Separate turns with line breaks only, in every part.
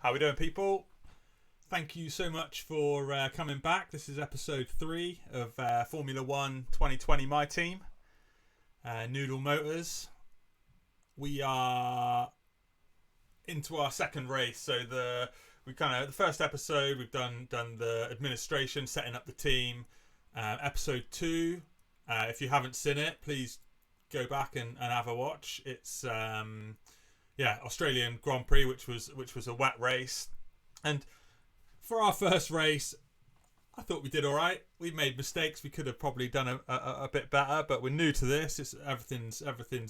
How we doing, people? Thank you so much for coming back. This is episode 3 of Formula 1 2020 My Team, Noodle Motors. We are into our second race. So the first episode we've done the administration, setting up the team. Episode 2, if you haven't seen it, please go back and have a watch. It's Australian Grand Prix, which was a wet race. And for our first race, I thought we did all right. We made mistakes. We could have probably done a bit better, but we're new to this. Everything's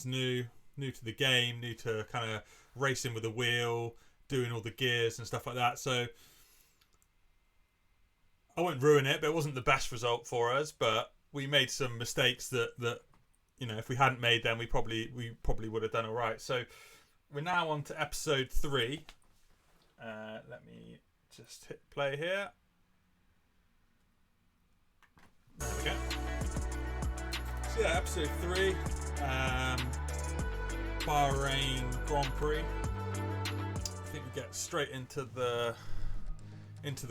new to the game, new to kind of racing with a wheel, doing all the gears and stuff like that. So I won't ruin it, but it wasn't the best result for us. But we made some mistakes that if we hadn't made them, we probably would have done all right. So we're now on to episode 3. Let me just hit play here. There we go. So yeah, episode 3, Bahrain Grand Prix. I think we get straight into the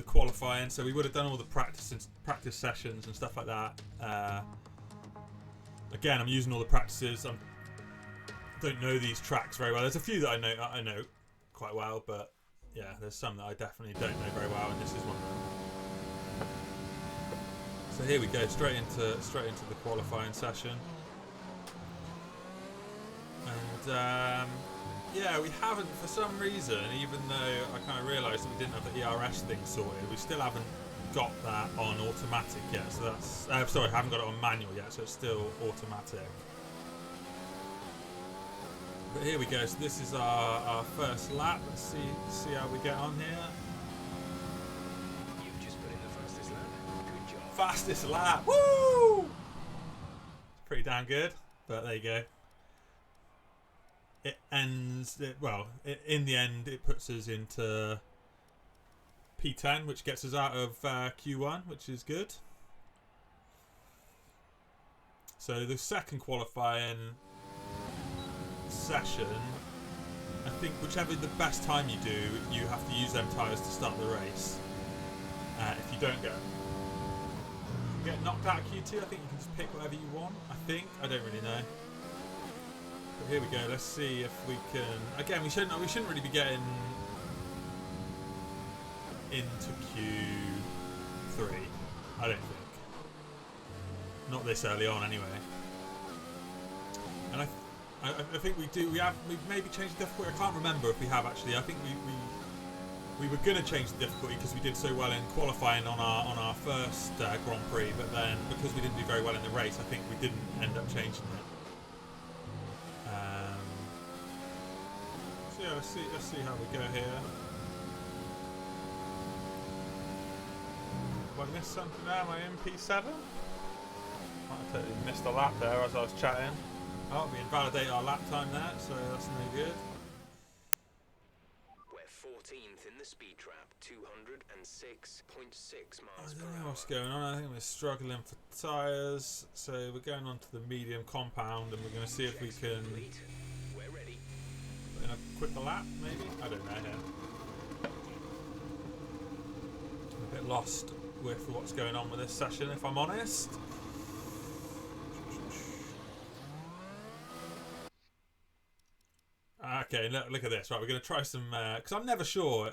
qualifying. So we would have done all the practice sessions and stuff like that. Again, I'm using all the practices. I don't know these tracks very well. There's a few that I know quite well, but yeah, there's some that I definitely don't know very well, and this is one of them. So here we go, straight into the qualifying session. And we haven't, for some reason, even though I kind of realised that we didn't have the ERS thing sorted, we still haven't got that on automatic yet. So that's I haven't got it on manual yet, so it's still automatic. But here we go. So this is our first lap. Let's see how we get on here.
You've just put in the fastest lap. Good job.
Fastest lap. Woo! It's pretty damn good. But there you go. It ends. In the end, it puts us into P10, which gets us out of Q1, which is good. So the second qualifying session, I think whichever the best time you do, you have to use them tyres to start the race. If you don't get knocked out of Q2, I think you can just pick whatever you want. I don't really know. But here we go. Let's see if we can. Again, we shouldn't really be getting into Q3. I don't think. Not this early on, anyway. And I think we do. We've maybe changed the difficulty. I can't remember if we have actually. I think we were going to change the difficulty because we did so well in qualifying on our first Grand Prix, but then because we didn't do very well in the race, I think we didn't end up changing it. So yeah, let's see how we go here. Have I missed something there? Am I in P7? Might have totally missed a lap there as I was chatting. Oh, we invalidate our lap time there, so that's no good.
We're 14th in the speed trap, 206.6 miles
I
per
don't know
hour.
what's going on. I think we're struggling for tyres, so we're going on to the medium compound, and we're going to see if we can
We're ready.
put in a quicker lap, maybe? I don't know here. I'm a bit lost with what's going on with this session, if I'm honest. Okay, look at this. Right, we're going to try some because I'm never sure.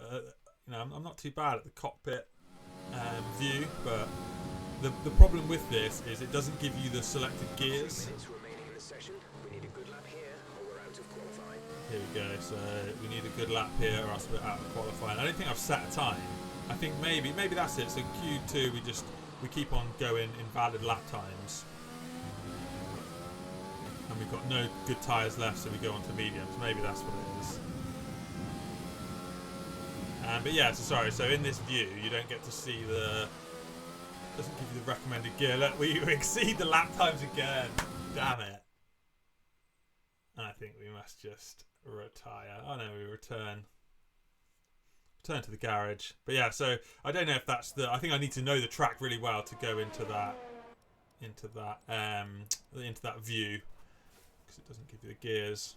I'm not too bad at the cockpit view, but the problem with this is it doesn't give you the selected gears.
3 minutes remaining in the session. We need a good lap here, or we're out of qualifying.
Here we go. So we need a good lap here, or else we're out of qualifying. I don't think I've set a time. I think maybe that's it. So Q2, we keep on going invalid lap times. And we've got no good tyres left, so we go on to mediums. Maybe that's what it is. But yeah, so in this view, you don't get to see doesn't give you the recommended gear. Look, we exceed the lap times again. Damn it. And I think we must just retire. Oh no, we return to the garage. But yeah, so I don't know if that's I think I need to know the track really well to go into that view, because it doesn't give you the gears.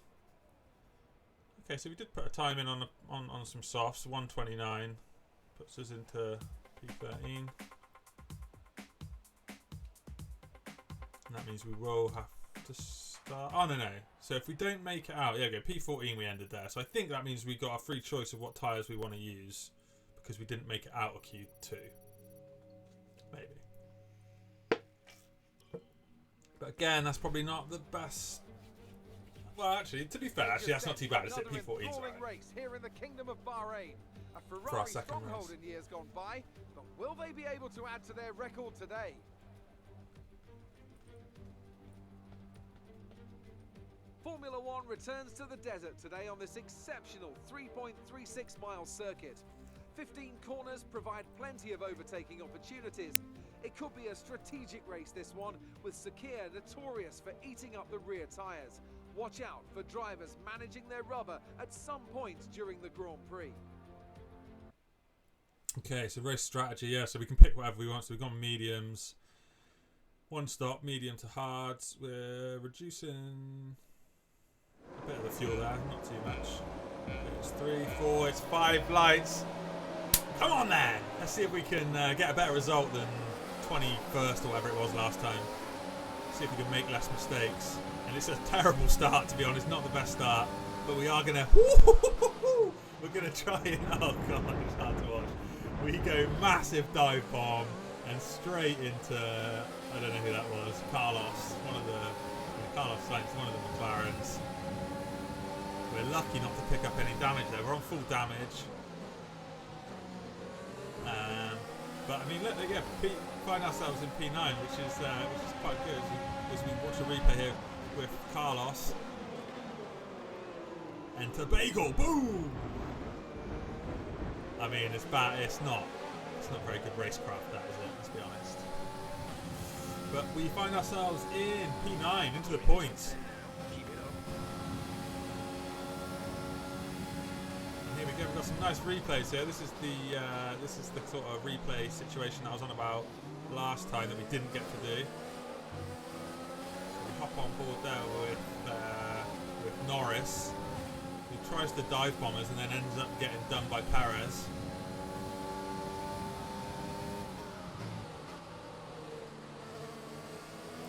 Okay, so we did put a time in on some softs. 1:29 puts us into P13. And that means we will have to start. Oh, no. So if we don't make it out, yeah, go P14 we ended there. So I think that means we got a free choice of what tyres we want to use because we didn't make it out of Q2. Maybe. But again, that's probably not the best. Well, actually, to be fair, that's not too bad. It's at P14's right.
Race here in the Kingdom of Bahrain. A
For our
Ferrari
second
stronghold
race.
in years gone by, but will they be able to add to their record today? Formula One returns to the desert today on this exceptional 3.36-mile circuit. 15 corners provide plenty of overtaking opportunities. It could be a strategic race, this one, with Sakir notorious for eating up the rear tyres. Watch out for drivers managing their rubber at some point during the Grand Prix.
Okay, so race strategy, yeah, so we can pick whatever we want. So we've gone mediums. One stop, medium to hards. We're reducing a bit of the fuel there, not too much. It's 3, 4, it's 5 lights. Come on then! Let's see if we can get a better result than 21st or whatever it was last time. See if we can make less mistakes. And it's a terrible start, to be honest, not the best start. But we are gonna, we're gonna try and, oh god, it's hard to watch. We go massive dive bomb and straight into, I don't know who that was, Carlos Sainz, one of the McLarens. We're lucky not to pick up any damage there. We're on full damage. But I mean, look, yeah, find ourselves in P9, which is quite good as we watch a replay here with Carlos. Enter Bagel, boom! I mean, it's bad. It's not very good racecraft, that is it. Let's be honest. But we find ourselves in P9, into the points. Here we go. We've got some nice replays here. This is the sort of replay situation that I was on about last time that we didn't get to do. So we hop on board there with Norris, who tries the dive bombers and then ends up getting done by Perez.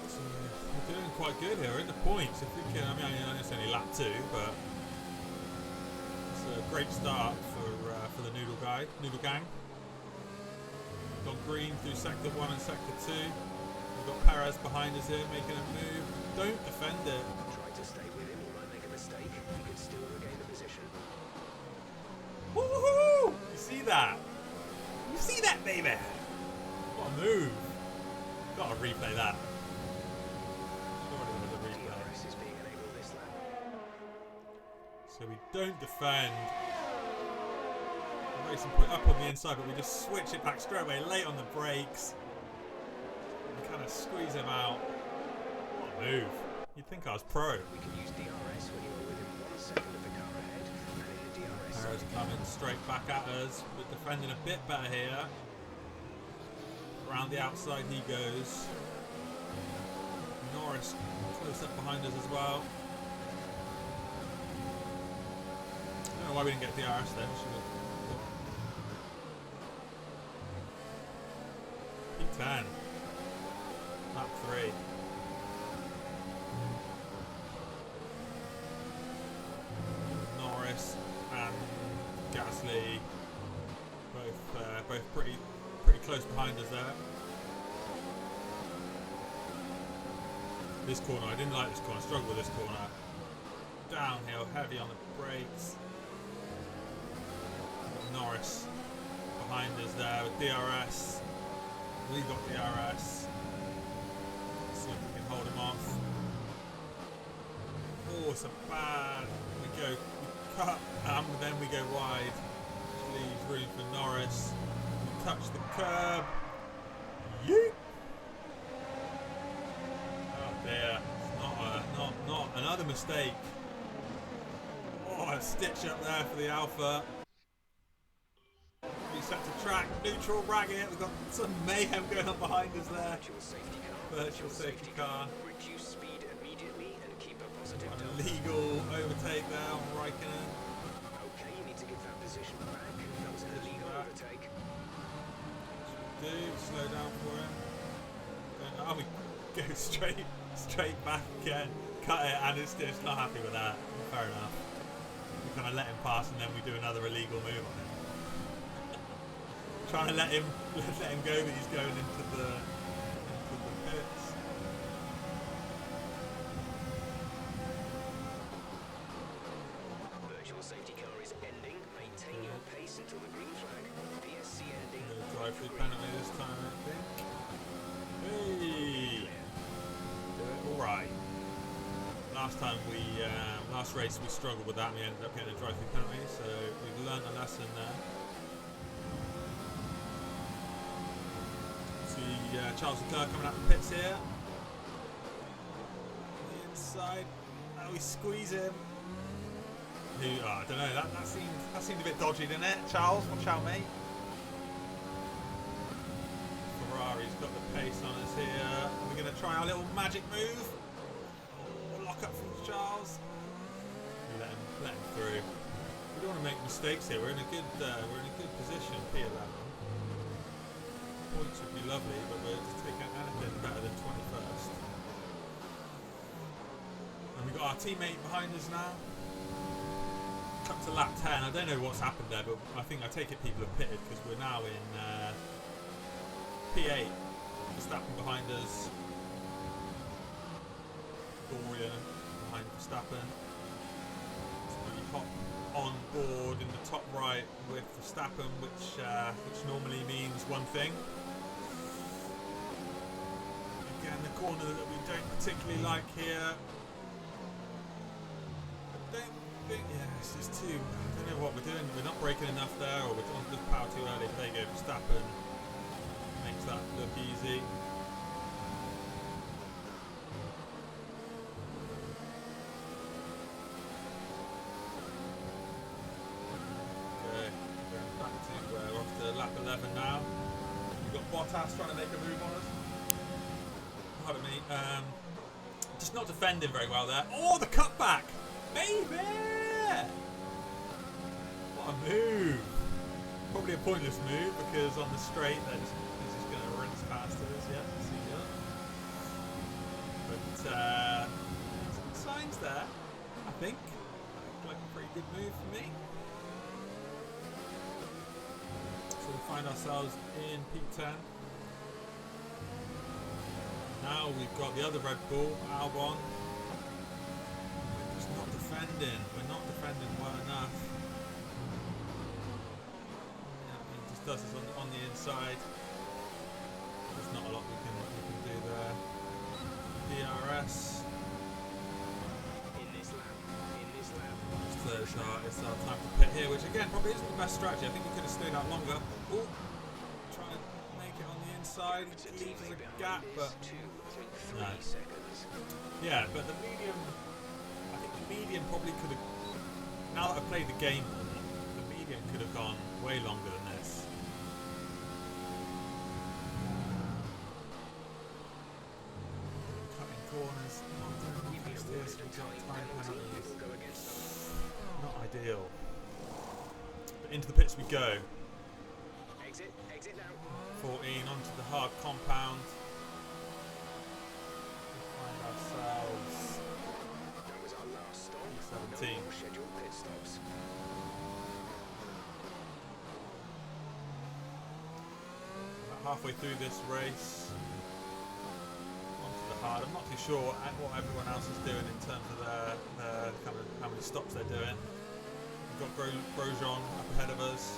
So we're doing quite good here. We're in the points. If we can, I mean, it's only lap 2, but it's a great start for the Noodle Gang. We've got green through sector 1 and sector 2. We've got Perez behind us here making a move. Don't defend it.
Try to stay with him or might make a mistake. You can still regain the position.
Woohoo! You see that? You see that, baby? What a move. Gotta replay that. Surely there was a replay.
DRS is being enabled this lap.
So we don't defend. We're racing put up on the inside, but we just switch it back straight away, late on the brakes. And kind of squeeze him out. What a move. You'd think I was pro.
We can use DRS when you are within 1 second of the car ahead, and in the DRS
Perez coming straight back at us. We're defending a bit better here. Around the outside he goes. Norris close up behind us as well. I don't know why we didn't get DRS then. P10. Lap 3. Norris and Gasly both pretty close behind us there. This corner, I didn't like this corner. I struggled with this corner. Downhill, heavy on the brakes. Norris behind us there with DRS. We got DRS. Let's see if we can hold him off. Oh, it's a bad. We cut and then we go wide. Which leaves room for Norris. We touch the curb. Yeet! Oh dear. It's not another mistake. Oh, a stitch up there for the Alpha. Reset to track, neutral ragged. We've got some mayhem going on behind us there. Virtual safety car.
Reduce speed immediately and keep a positive
An
delta.
illegal overtake there on Raikkonen.
position back. That was an illegal overtake.
Do slow down for him. Oh, we go straight back again. Cut it, and it's not happy with that. Fair enough. We're gonna let him pass, and then we do another illegal move on him. Trying to let him go, but he's going into the pits.
Virtual safety car is ending. Maintain your pace until the green flag. PSC ending.
Drive-through penalty this time, I think. Hey! Do it all right. Last race we struggled with that and we ended up getting a drive-through penalty, so we've learned a lesson there. See Charles Leclerc coming out the pits here. On the inside. Oh, we squeeze him. I don't know, that seemed a bit dodgy, didn't it? Charles, watch out, mate. Ferrari's got the pace on us here. We're going to try our little magic move. Lock up from Charles. Let him through. We don't want to make mistakes here. We're in a good position, P11. Points would be lovely, but we're just taking anything better than 21st. And we've got our teammate behind us now. Up to lap 10. I don't know what's happened there, but I take it people have pitted because we're now in P8. Verstappen behind us. Dorian behind Verstappen. So we hop on board in the top right with Verstappen, which normally means one thing. Again, the corner that we don't particularly like here. It's just too. I don't know what we're doing. We're not braking enough there, or we're on the power too early. There you go, Verstappen makes that look easy. Okay, going back to we're off to lap 11 now. We've got Bottas trying to make a move on us. Pardon me. Just not defending very well there. Oh, the cutback! Baby! What a move! Probably a pointless move because on the straight he's just going to rinse past us. Yeah, see that. But some signs there, I think. Like a pretty good move for me. So we find ourselves in P10. Now we've got the other Red Bull, Albon. We're not defending well enough. Yeah, he just does this on the inside. There's not a lot we can do there. DRS.
In this lap.
So it's our time to pit here, which again probably isn't the best strategy. I think we could have stayed out longer. Ooh, trying to make it on the inside. Leaves us a gap, but no. Yeah, but the medium. Medium probably could have, now that I've played the game, the medium could have gone way longer than this. Cutting corners, not doing this, we've got time penalties. Not ideal. But into the pits we go.
Exit now.
14 onto the hard compound. We find ourselves 17.
No more scheduled pit stops.
About halfway through this race, onto the hard. I'm not too sure what everyone else is doing in terms of their kind of how many stops they're doing. We've got Grosjean up ahead of us.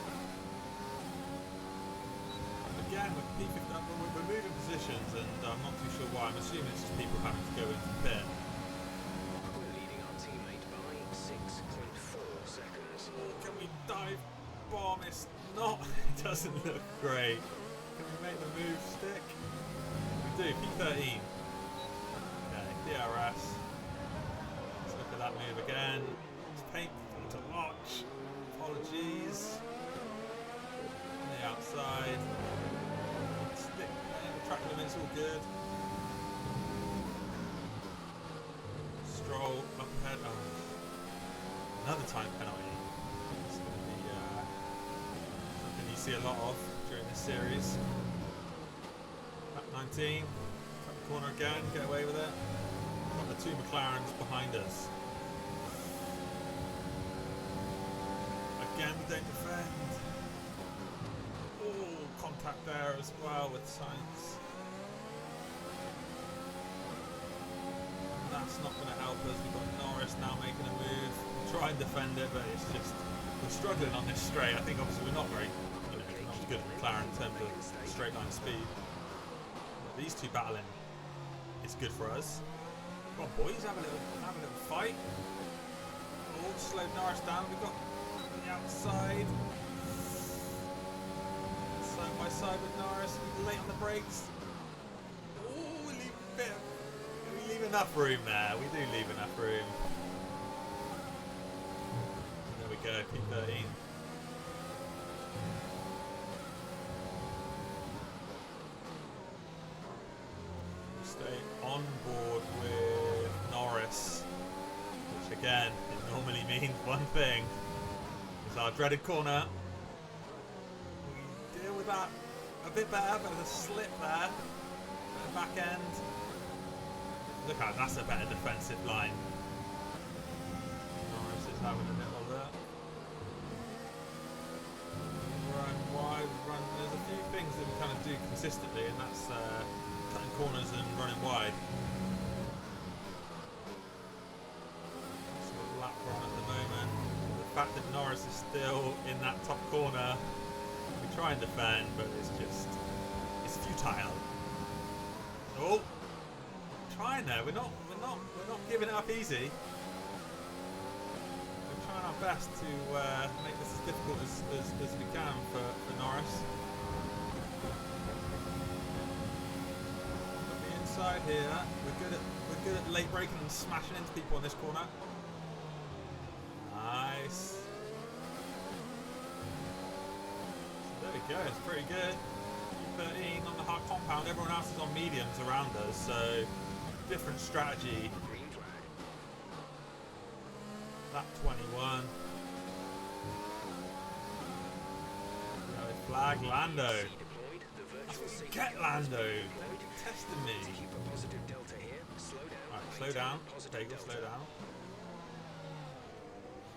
Again, we're moving positions, and I'm not too sure why. I'm assuming it's just people having to go into pit.
6.4 seconds.
Can we dive bomb? It's not. It doesn't look great. Can we make the move stick? We do. P13. Okay, DRS. Let's look at that move again. It's painful to watch. Apologies. On the outside. Stick. The track limit's all good. Stroll up ahead. Oh. Another time penalty. It's going to be see a lot of during this series. Lap 19, cut the corner again, get away with it. Got the two McLarens behind us. Again, we don't defend. Oh, contact there as well with Sainz. That's not going to help us. We've got Norris now making a move. We'll try and defend it, but it's just we're struggling on this straight. I think obviously we're not very, not as good at McLaren in terms of straight line speed. But these two battling is good for us. Come on, boys, have a little fight. Oh, slow Norris down. We've got the outside. Side by side with Norris. We're late on the brakes. Oh, we leave a bit. We leave enough room there. We do leave enough room. There we go, P13. Stay on board with Norris, which again, it normally means one thing. It's our dreaded corner. We deal with that a bit better, but there's a slip there at the back end. Look at that's a better defensive line. Norris is having a little bit. Run wide, run. There's a few things that we kind of do consistently, and that's cutting corners and running wide. So a lap run at the moment. The fact that Norris is still in that top corner, we try and defend, but it's futile. Oh. Trying there, we're not giving it up easy. We're trying our best to make this as difficult as we can for Norris. On the inside here, we're good at late braking and smashing into people in this corner. Nice. So there we go, it's pretty good. 13 on the hard compound, everyone else is on mediums around us, so different strategy. Lap 21. No flag, Lando. Get Lando. Testing me. Alright, slow down. Bagel, slow down.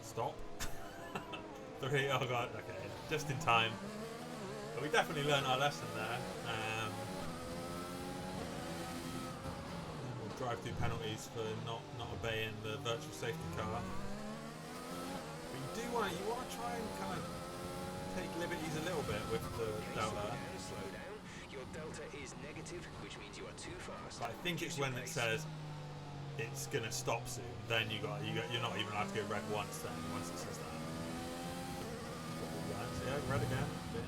Stop. 3, oh god, okay. Just in time. But we definitely learned our lesson there. Drive-through penalties for not obeying the virtual safety car. But you want to try and kind of take liberties a little bit with the Delta.
Slow down. Your Delta is negative, which means you are too fast.
But I think it's when it says it's gonna stop soon. Then you're not even allowed to go red once. Then once it says that. Yeah, red again. Yeah.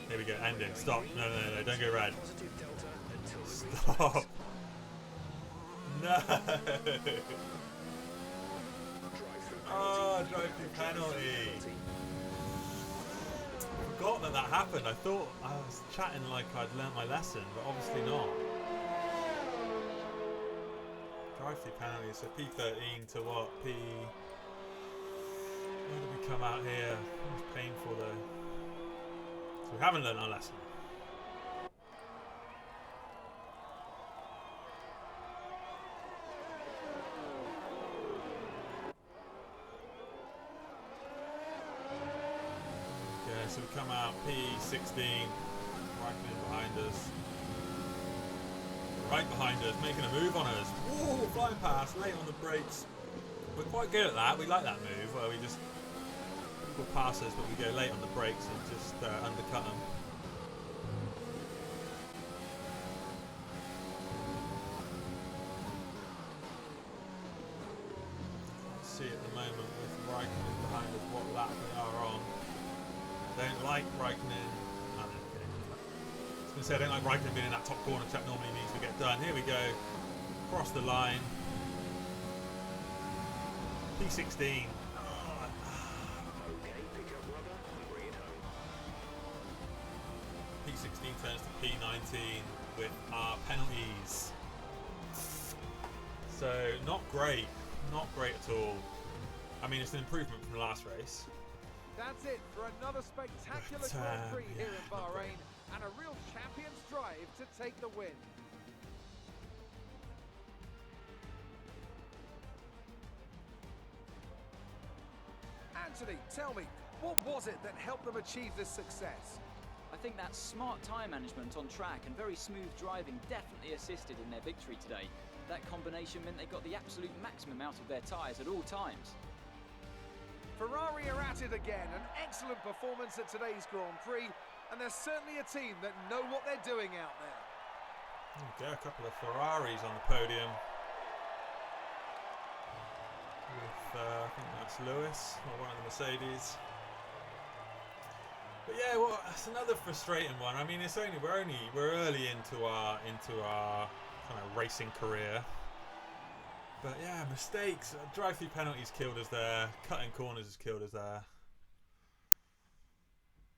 Here we go, ending. Stop. No, don't go red. Stop. No. Oh, drive-through penalty. I forgot that happened. I thought I was chatting like I'd learnt my lesson, but obviously not. Drive-through penalty. So P13 to what? Where did we come out here? It was painful though. So we haven't learned our lesson. Okay, so we come out P16, right behind us. Right behind us, making a move on us. Whoa, flying past, late on the brakes. We're quite good at that. We like that move where we just people pass us, but we go late on the brakes and just undercut them. Let's see at the moment with Raikkonen behind us what lap we are on. I don't like Raikkonen. I was going to say I don't like Raikkonen being in that top corner because that normally means we get done. Here we go. Cross the line. P16. P16 turns to P19 with our penalties. So not great at all. I mean, it's an improvement from the last race.
That's it for another spectacular
But,
Grand Prix here
yeah,
in
not great.
Bahrain, and a real champion's drive to take the win. Anthony, tell me, what was it that helped them achieve this success?
I think that smart tyre management on track and very smooth driving definitely assisted in their victory today. That combination meant they got the absolute maximum out of their tyres at all times.
Ferrari are at it again, an excellent performance at today's Grand Prix, and they're certainly a team that know what they're doing out there.
There we go, a couple of Ferraris on the podium. With, I think that's Lewis, or one of the Mercedes. But yeah, well, that's another frustrating one. I mean, we're early into our kind of racing career. But yeah, mistakes, drive-through penalties killed us there, cutting corners has killed us there.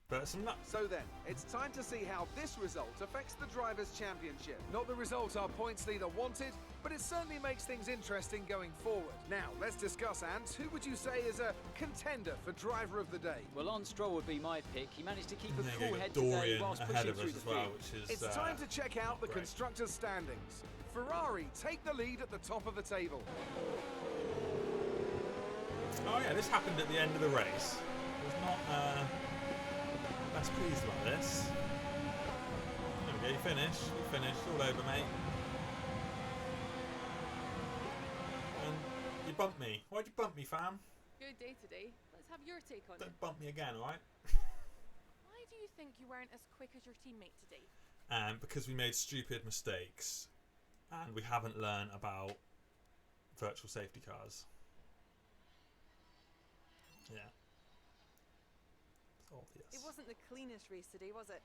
But
So then, it's time to see how this result affects the Drivers' Championship. Not the result our points leader wanted, but it certainly makes things interesting going forward. Now, let's discuss, Ant. Who would you say is a contender for Driver of the Day?
Well, on Stroll would be my pick. He managed to keep a
you
cool
got
head today
Dorian
whilst
ahead
pushing
of
through
us
the
as well,
field.
which is
It's time to check out
not
the
great.
constructors' standings. Ferrari take the lead at the top of the table.
Oh yeah, this happened at the end of the race. I was not best pleased about this. There we go, you finished. All over, mate. And you bumped me. Why'd you bump me, fam?
Good day today. Let's have your take on it.
Don't bump me again, alright?
Why do you think you weren't as quick as your teammate today?
Because we made stupid mistakes. And we haven't learned about virtual safety cars. Yeah. It's obvious.
It wasn't the cleanest race today, was it?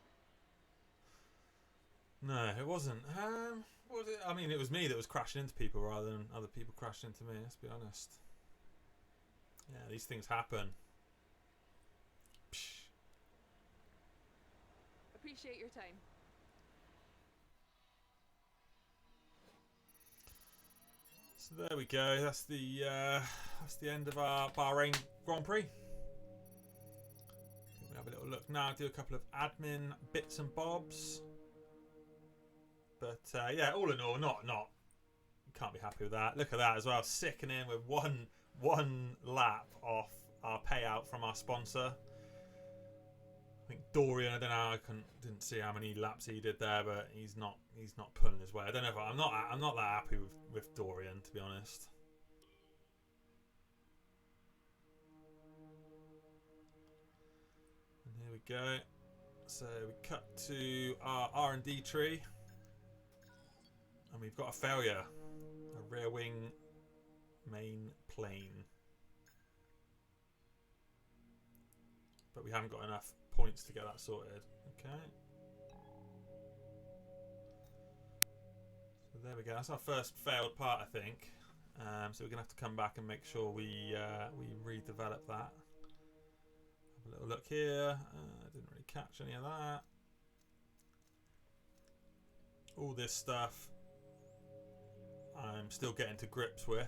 No, it wasn't. Was it? I mean, it was me that was crashing into people rather than other people crashing into me, let's be honest. Yeah, these things happen. Psh.
Appreciate your time.
So there we go. That's the end of our Bahrain Grand Prix. We'll have a little look now. Do a couple of admin bits and bobs. But yeah, all in all, not. You can't be happy with that. Look at that as well. Sickening with one lap off our payout from our sponsor. I think Dorian. I don't know. Didn't see how many laps he did there, but he's not pulling his weight. I don't know if I'm not that happy with Dorian, to be honest. And here we go. So we cut to our R&D tree, and we've got a failure. A rear wing main plane. But we haven't got enough points to get that sorted. Okay. So there we go. That's our first failed part, I think. So we're gonna have to come back and make sure we redevelop that. Have a little look here. Didn't really catch any of that. All this stuff I'm still getting to grips with.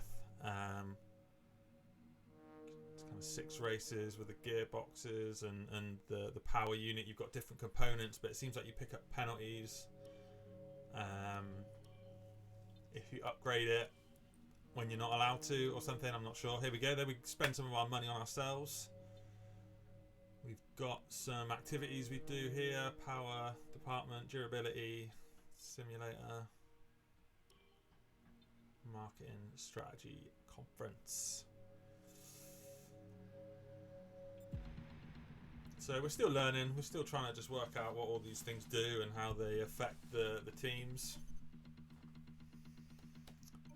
It's kind of 6 races with the gearboxes and the power unit. You've got different components, but it seems like you pick up penalties if you upgrade it when you're not allowed to or something. I'm not sure. Here we go. Then we spend some of our money on ourselves. We've got some activities we do here. Power department, durability, simulator, marketing strategy conference. So we're still learning. We're still trying to just work out what all these things do and how they affect the teams.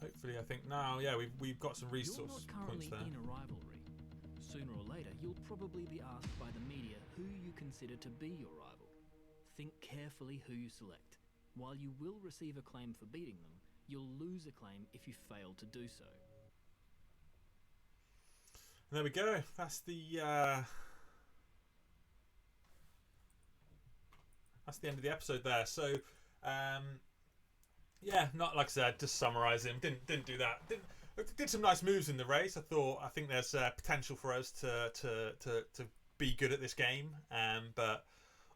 Hopefully, I think now, yeah, we've got some resource
You're not
points
currently
there.
in a rivalry. Sooner or later, you'll probably be asked by the media who you consider to be your rival. Think carefully who you select. While you will receive acclaim for beating them, you'll lose acclaim if you fail to do so.
And there we go. the end of the episode there. So, yeah, not like I said, just summarising. Didn't do that. Did some nice moves in the race. I think there's potential for us to be good at this game. But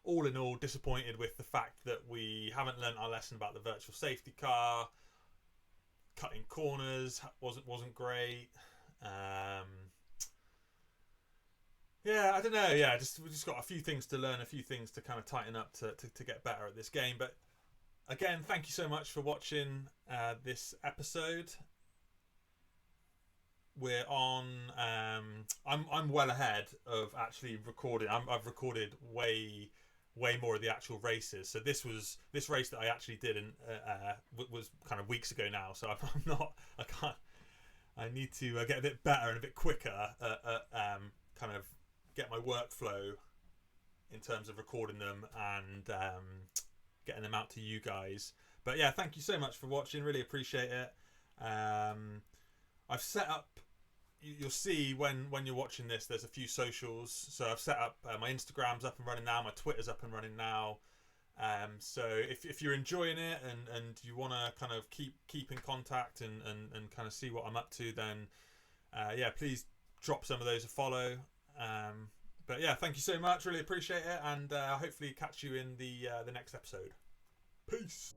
all in all, disappointed with the fact that we haven't learnt our lesson about the virtual safety car. Cutting corners wasn't great. Yeah, I don't know. Yeah, we just got a few things to learn, a few things to kind of tighten up to get better at this game. But again, thank you so much for watching this episode. We're on. I'm well ahead of actually recording. I've recorded way more of the actual races. So this race that I actually did was kind of weeks ago now. So I'm not. I can't. I need to get a bit better and a bit quicker at kind of get my workflow in terms of recording them and getting them out to you guys. But yeah, thank you so much for watching. Really appreciate it. I've set up. You'll see when you're watching this, there's a few socials. So I've set up my Instagram's up and running now. My Twitter's up and running now. So if you're enjoying it and you want to kind of keep in contact and kind of see what I'm up to, then yeah, please drop some of those a follow. But yeah, thank you so much. Really appreciate it, and hopefully catch you in the next episode. Peace.